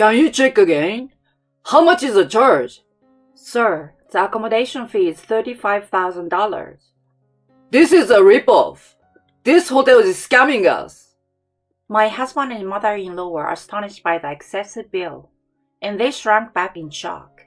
Can you check again? How much is the charge? Sir, the accommodation fee is $35,000. This is a ripoff. This hotel is scamming us. My husband and mother-in-law were astonished by the excessive bill, and they shrank back in shock.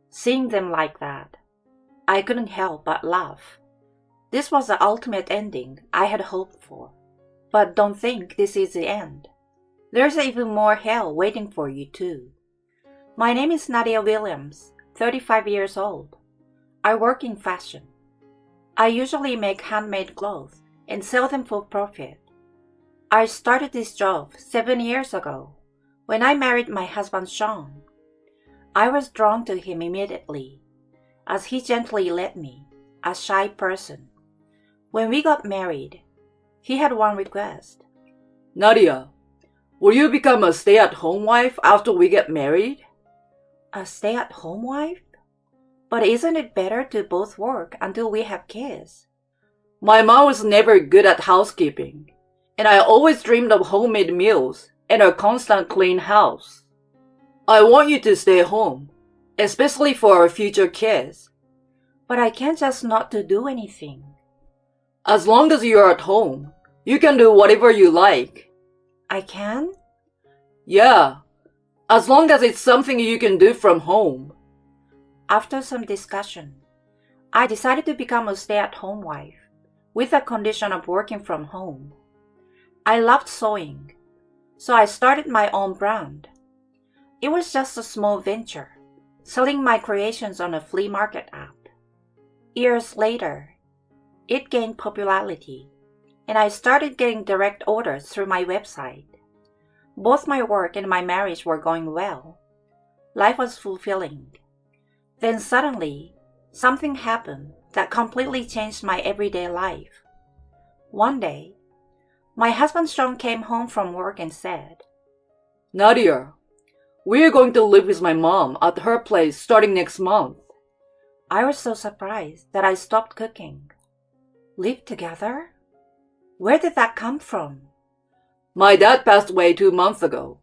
Seeing them like that, I couldn't help but laugh. This was the ultimate ending I had hoped for. But don't think this is the end. There's even more hell waiting for you too. My name is Nadia Williams, 35 years old. I work in fashion. I usually make handmade clothes and sell them for profit. I started this job 7 years ago when I married my husband Sean. I was drawn to him immediately, as he gently led me, a shy person. When we got married, he had one request. Nadia, will you become a stay-at-home wife after we get married? A stay-at-home wife? But isn't it better to both work until we have kids? My mom was never good at housekeeping, and I always dreamed of homemade meals and a constant clean house. I want you to stay home, especially for our future kids. But I can't just not to do anything. As long as you're at home, you can do whatever you like. I can? Yeah, as long as it's something you can do from home. After some discussion, I decided to become a stay-at-home wife with the condition of working from home. I loved sewing, so I started my own brand. It was just a small venture, selling my creations on a flea market app. Years later, it gained popularity, and I started getting direct orders through my website. Both my work and my marriage were going well. Life was fulfilling. Then suddenly, something happened that completely changed my everyday life. One day, my husband Sean came home from work and said, Nadia, we're going to live with my mom at her place starting next month. I was so surprised that I stopped cooking. Live together? Where did that come from? My dad passed away 2 months ago,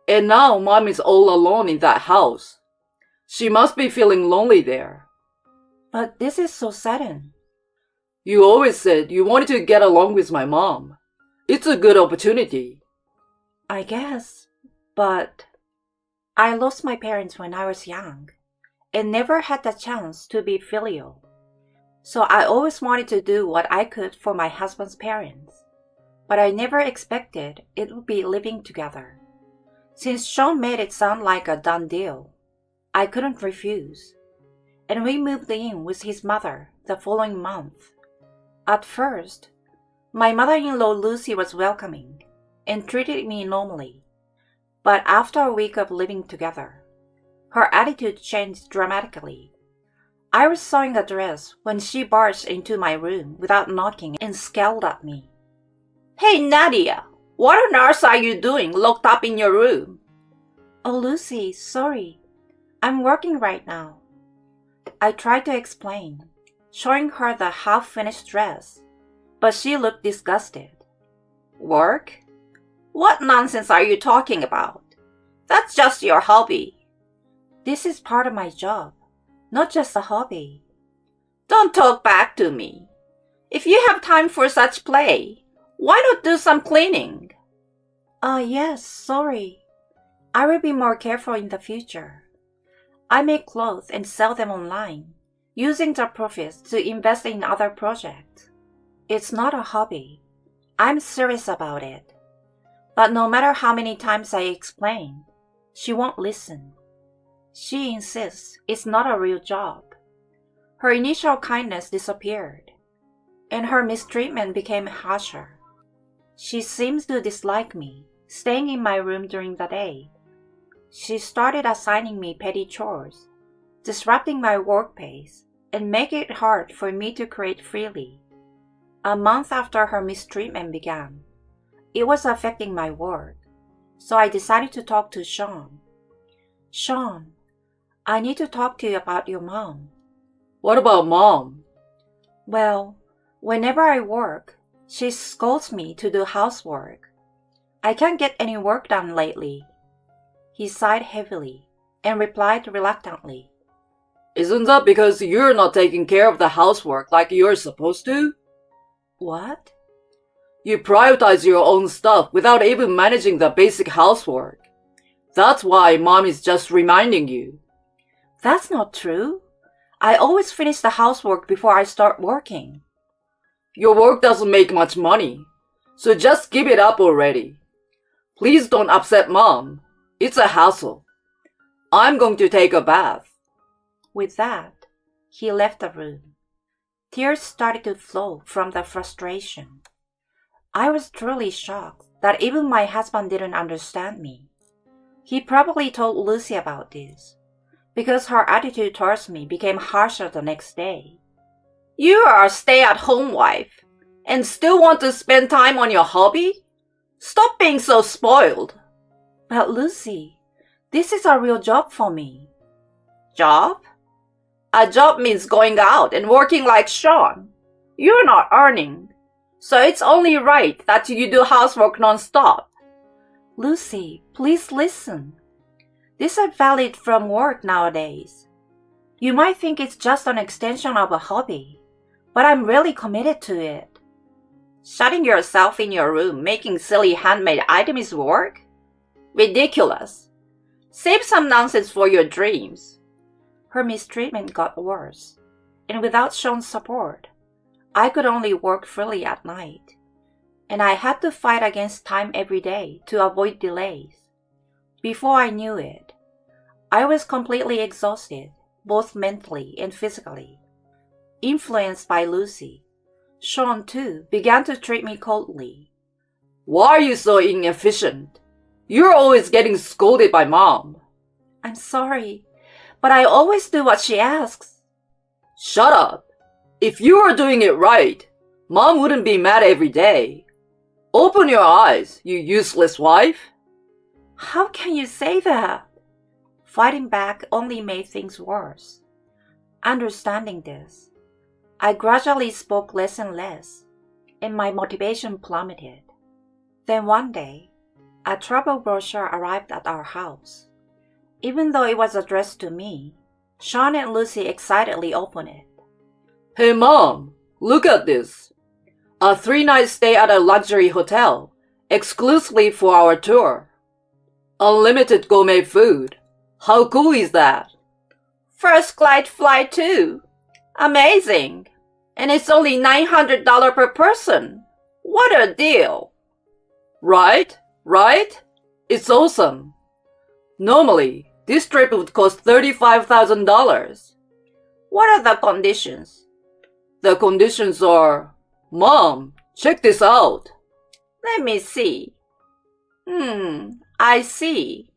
and now mom is all alone in that house. She must be feeling lonely there. But this is so sudden. You always said you wanted to get along with my mom. It's a good opportunity. I guess, but I lost my parents when I was young and never had the chance to be filial. So I always wanted to do what I could for my husband's parents, but I never expected it would be living together. Since Sean made it sound like a done deal, I couldn't refuse, and we moved in with his mother the following month. At first, my mother-in-law Lucy was welcoming and treated me normally, but after a week of living together, her attitude changed dramatically. I was sewing a dress when she barged into my room without knocking and scowled at me. Hey Nadia, what on earth are you doing locked up in your room? Oh Lucy, sorry. I'm working right now. I tried to explain, showing her the half-finished dress, but she looked disgusted. Work? What nonsense are you talking about? That's just your hobby. This is part of my job, not just a hobby. Don't talk back to me. If you have time for such play, why not do some cleaning? Yes, sorry. I will be more careful in the future. I make clothes and sell them online, using the profits to invest in other projects. It's not a hobby. I'm serious about it. But no matter how many times I explain, she won't listen. She insists it's not a real job. Her initial kindness disappeared, and her mistreatment became harsher. She seems to dislike me, staying in my room during the day. She started assigning me petty chores, disrupting my work pace, and making it hard for me to create freely. A month after her mistreatment began, it was affecting my work, so I decided to talk to Sean. Sean, I need to talk to you about your mom. What about mom? Well, whenever I work, she scolds me to do housework. I can't get any work done lately. He sighed heavily and replied reluctantly. Isn't that because you're not taking care of the housework like you're supposed to? What? You prioritize your own stuff without even managing the basic housework. That's why mom is just reminding you. That's not true. I always finish the housework before I start working. Your work doesn't make much money, so just give it up already. Please don't upset mom. It's a hassle. I'm going to take a bath. With that, he left the room. Tears started to flow from the frustration. I was truly shocked that even my husband didn't understand me. He probably told Lucy about this, because her attitude towards me became harsher the next day. You are a stay-at-home wife and still want to spend time on your hobby? Stop being so spoiled. But Lucy, this is a real job for me. Job? A job means going out and working like Sean. You're not earning, so it's only right that you do housework non-stop. Lucy, please listen. These are valid from work nowadays. You might think it's just an extension of a hobby, but I'm really committed to it. Shutting yourself in your room making silly handmade items is work? Ridiculous. Save some nonsense for your dreams. Her mistreatment got worse, and without Sean's support, I could only work freely at night, and I had to fight against time every day to avoid delays. Before I knew it, I was completely exhausted, both mentally and physically. Influenced by Lucy, Sean too began to treat me coldly. Why are you so inefficient? You're always getting scolded by mom. I'm sorry, but I always do what she asks. Shut up. If you were doing it right, mom wouldn't be mad every day. Open your eyes, you useless wife. How can you say that? Fighting back only made things worse. Understanding this, I gradually spoke less and less, and my motivation plummeted. Then one day, a travel brochure arrived at our house. Even though it was addressed to me, Sean and Lucy excitedly opened it. Hey mom, look at this. A 3-night stay at a luxury hotel, exclusively for our tour. Unlimited gourmet food. How cool is that? First glide flight too. Amazing. And it's only $900 per person. What a deal. Right? It's awesome. Normally, this trip would cost $35,000. What are the conditions? The conditions are, Mom, check this out. Let me see. I see.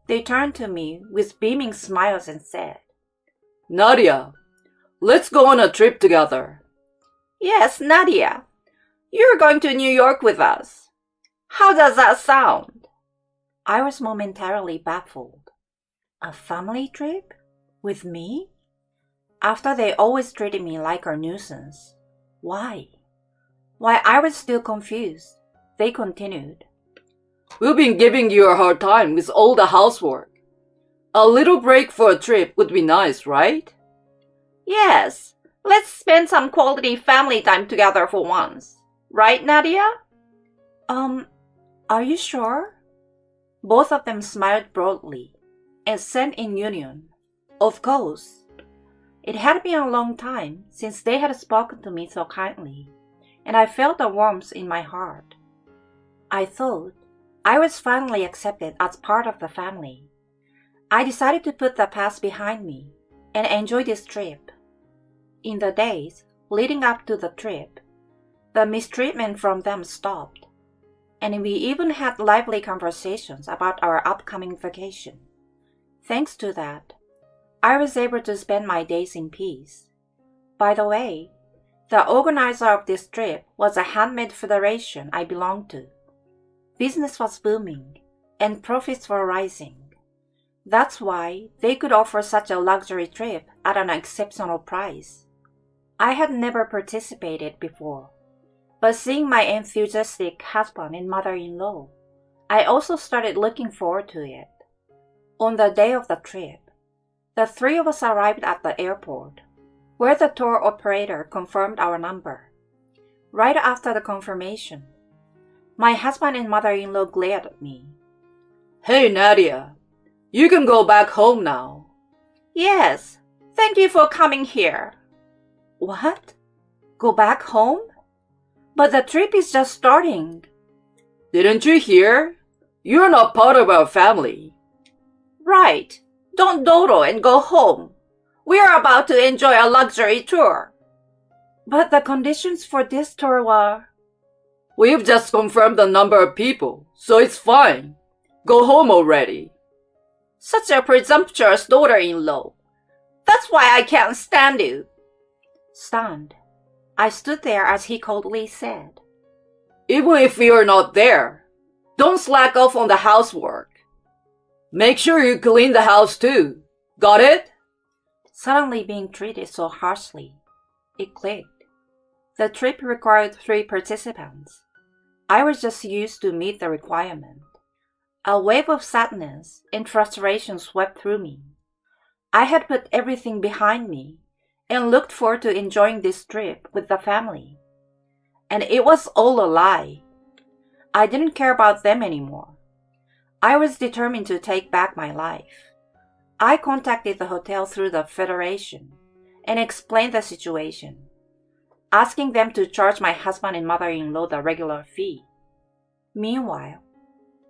They turned to me with beaming smiles and said, Nadia, let's go on a trip together. Yes, Nadia. You're going to New York with us. How does that sound? I was momentarily baffled. A family trip? With me? After they always treated me like a nuisance. Why? While I was still confused, they continued. We've been giving you a hard time with all the housework. A little break for a trip would be nice, right? Yes, let's spend some quality family time together for once. Right, Nadia? Are you sure? Both of them smiled broadly and said in union, Of course. It had been a long time since they had spoken to me so kindly, and I felt a warmth in my heart. I thought I was finally accepted as part of the family. I decided to put the past behind me and enjoy this trip. In the days leading up to the trip, the mistreatment from them stopped, and we even had lively conversations about our upcoming vacation. Thanks to that, I was able to spend my days in peace. By the way, the organizer of this trip was a handmade federation I belonged to. Business was booming, and profits were rising. That's why they could offer such a luxury trip at an exceptional price. I had never participated before, but seeing my enthusiastic husband and mother-in-law, I also started looking forward to it. On the day of the trip, the three of us arrived at the airport, where the tour operator confirmed our number. Right after the confirmation, my husband and mother-in-law glared at me. Hey, Nadia, you can go back home now. Yes, thank you for coming here. What? Go back home? But the trip is just starting. Didn't you hear? You're not part of our family. Right. Don't dawdle and go home. We are about to enjoy a luxury tour. But the conditions for this tour were... We've just confirmed the number of people, so it's fine. Go home already. Such a presumptuous daughter-in-law. That's why I can't stand you. Stunned, I stood there as he coldly said, Even if you're not there, don't slack off on the housework. Make sure you clean the house too. Got it? Suddenly being treated so harshly, it clicked. The trip required 3 participants. I was just used to meet the requirement. A wave of sadness and frustration swept through me. I had put everything behind me and looked forward to enjoying this trip with the family. And it was all a lie. I didn't care about them anymore. I was determined to take back my life. I contacted the hotel through the Federation and explained the situation, asking them to charge my husband and mother-in-law the regular fee. Meanwhile,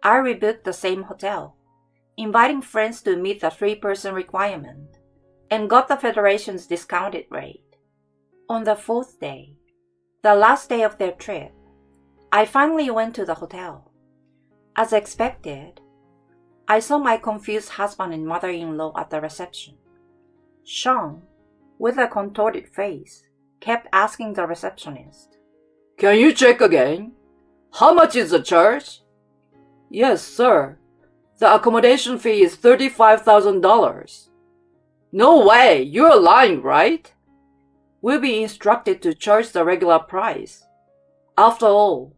I rebooked the same hotel, inviting friends to meet the 3-person requirement, and got the Federation's discounted rate. On the 4th day, the last day of their trip, I finally went to the hotel. As expected, I saw my confused husband and mother-in-law at the reception. Sean, with a contorted face, kept asking the receptionist, Can you check again? How much is the charge? Yes, sir. The accommodation fee is $35,000. No way! You're lying, right? We'll be instructed to charge the regular price. After all,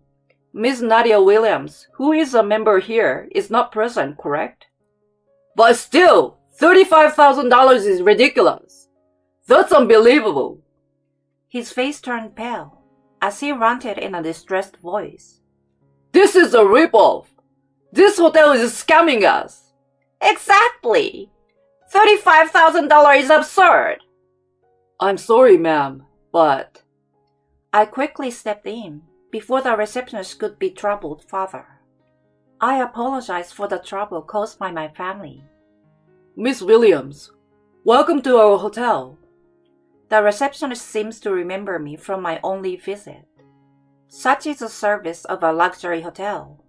Miss Nadia Williams, who is a member here, is not present, correct? But still, $35,000 is ridiculous. That's unbelievable. His face turned pale as he ranted in a distressed voice. This is a ripoff. This hotel is scamming us. Exactly. $35,000 is absurd. I'm sorry, ma'am, but... I quickly stepped in before the receptionist could be troubled further. I apologized for the trouble caused by my family. Miss Williams, welcome to our hotel. The receptionist seems to remember me from my only visit. Such is the service of a luxury hotel.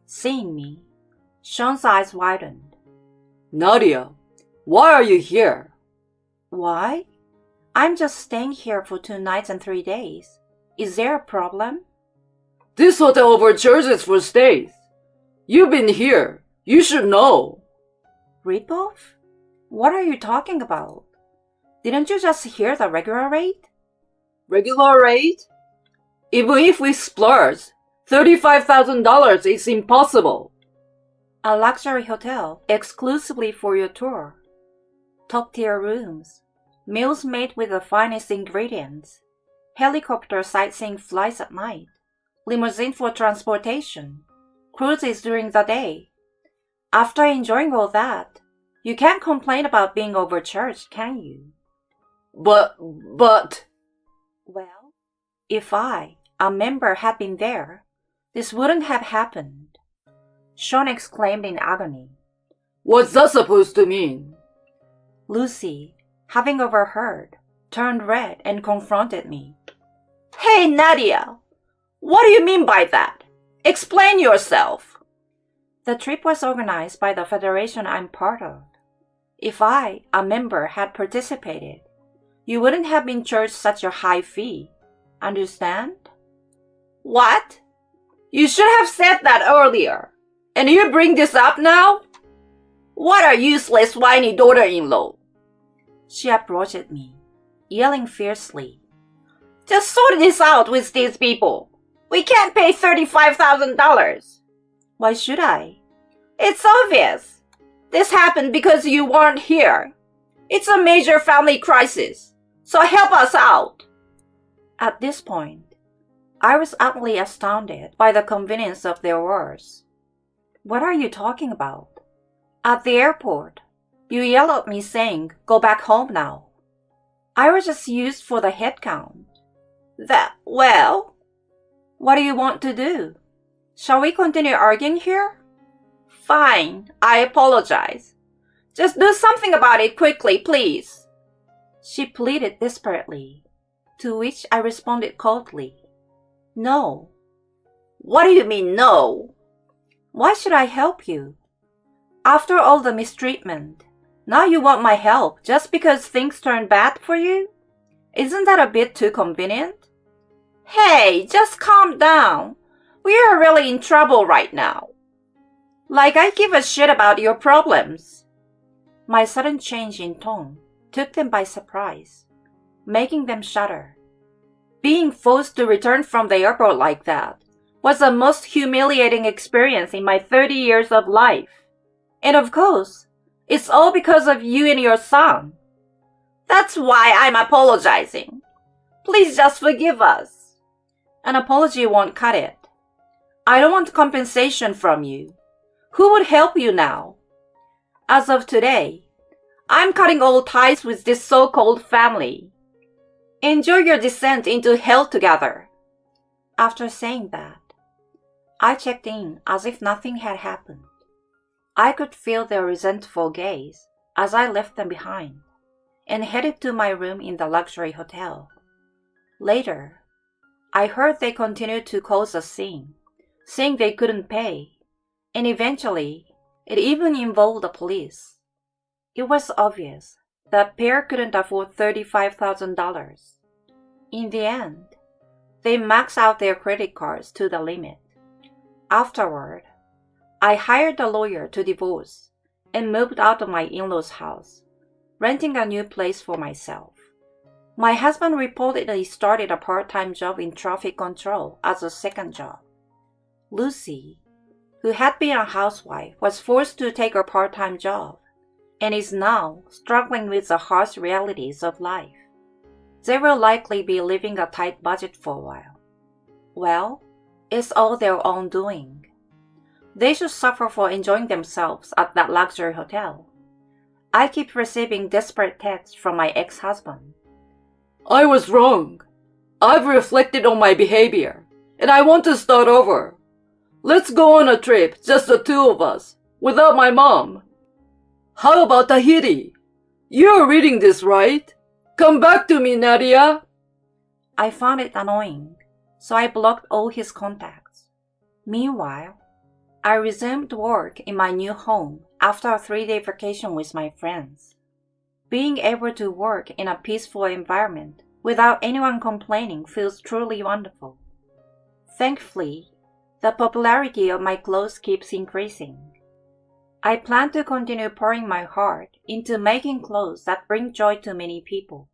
Seeing me, Sean's eyes widened. Nadia, why are you here? Why? I'm just staying here for 2 nights and 3 days. Is there a problem? This hotel overcharges for stays. You've been here. You should know. Ripoff? What are you talking about? Didn't you just hear the regular rate? Regular rate? Even if we splurge, $35,000 is impossible. A luxury hotel exclusively for your tour. Top-tier rooms, meals made with the finest ingredients, helicopter sightseeing flights at night, limousine for transportation, cruises during the day. After enjoying all that, you can't complain about being overcharged, can you? But... Well, if I, a member, had been there, this wouldn't have happened. Sean exclaimed in agony. What's that supposed to mean? Lucy, having overheard, turned red and confronted me. Hey, Nadia, what do you mean by that? Explain yourself. The trip was organized by the federation I'm part of. If I, a member, had participated, you wouldn't have been charged such a high fee. Understand? What? You should have said that earlier. And you bring this up now? What a useless, whiny daughter-in-law. She approached me, yelling fiercely. Just sort this out with these people. We can't pay $35,000. Why should I? It's obvious. This happened because you weren't here. It's a major family crisis, so help us out. At this point, I was utterly astounded by the convenience of their words. What are you talking about? At the airport, you yelled at me saying, "Go back home now." I was just used for the head count. Well, what do you want to do? Shall we continue arguing here? Fine, I apologize. Just do something about it quickly, please. She pleaded desperately, to which I responded coldly, "No." What do you mean, no? Why should I help you? After all the mistreatment, now you want my help just because things turned bad for you? Isn't that a bit too convenient? Hey, just calm down. We are really in trouble right now. Like I give a shit about your problems. My sudden change in tone took them by surprise, making them shudder. Being forced to return from the airport like that was the most humiliating experience in my 30 years of life. And of course, it's all because of you and your son. That's why I'm apologizing. Please just forgive us. An apology won't cut it. I don't want compensation from you. Who would help you now? As of today, I'm cutting all ties with this so-called family. Enjoy your descent into hell together. After saying that, I checked in as if nothing had happened. I could feel their resentful gaze as I left them behind and headed to my room in the luxury hotel. Later, I heard they continued to cause a scene, saying they couldn't pay, and eventually, it even involved the police. It was obvious that pair couldn't afford $35,000. In the end, they maxed out their credit cards to the limit. Afterward, I hired a lawyer to divorce and moved out of my in-laws' house, renting a new place for myself. My husband reportedly started a part-time job in traffic control as a second job. Lucy, who had been a housewife, was forced to take a part-time job and is now struggling with the harsh realities of life. They will likely be living a tight budget for a while. Well, it's all their own doing. They should suffer for enjoying themselves at that luxury hotel. I keep receiving desperate texts from my ex-husband. I was wrong. I've reflected on my behavior, and I want to start over. Let's go on a trip, just the two of us, without my mom. How about Tahiti? You're reading this, right? Come back to me, Nadia. I found it annoying, so I blocked all his contacts. Meanwhile, I resumed work in my new home after a 3-day vacation with my friends. Being able to work in a peaceful environment without anyone complaining feels truly wonderful. Thankfully, the popularity of my clothes keeps increasing. I plan to continue pouring my heart into making clothes that bring joy to many people.